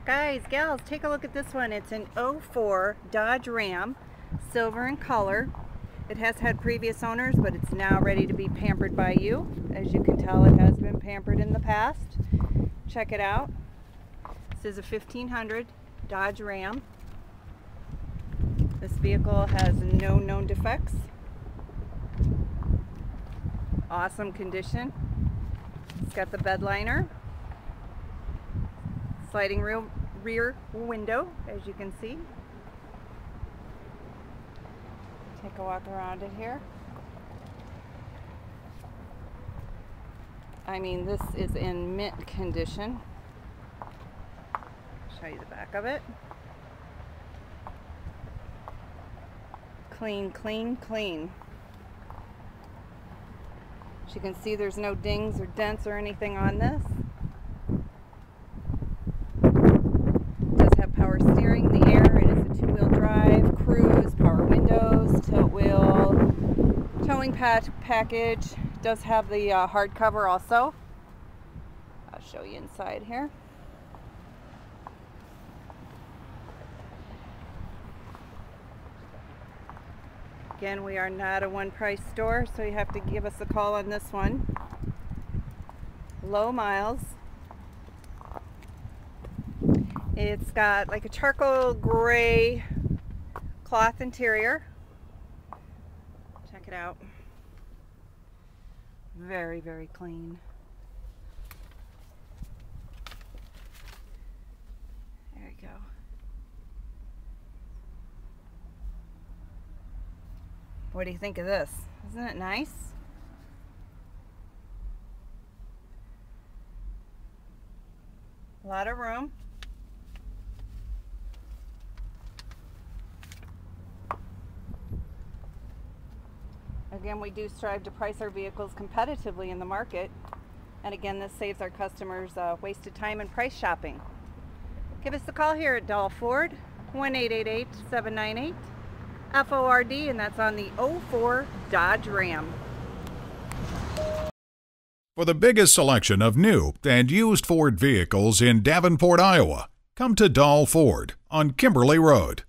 Guys, gals, take a look at this one. It's an '04 Dodge Ram, silver in color. It has had previous owners, but it's now ready to be pampered by you. As you can tell, it has been pampered in the past. Check it out. This is a 1500 Dodge Ram. This vehicle has no known defects. Awesome condition. It's got the bed liner, sliding rear window, as you can see. Take a walk around it here. I mean, this is in mint condition. Show you the back of it. Clean, clean, clean. As you can see, there's no dings or dents or anything on this. It does have power steering in the air. It is a two-wheel drive, cruise, power windows, tilt wheel, towing package. It does have the hardcover also. I'll show you inside here. Again, we are not a one-price store, so you have to give us a call on this one. Low miles. It's got like a charcoal gray cloth interior. Check it out. Very, very clean. There you go. What do you think of this? Isn't it nice? A lot of room. Again, we do strive to price our vehicles competitively in the market. And again, this saves our customers wasted time and price shopping. Give us a call here at Dahl Ford, 1-888-798-FORD, and that's on the '04 Dodge Ram. For the biggest selection of new and used Ford vehicles in Davenport, Iowa, come to Dahl Ford on Kimberly Road.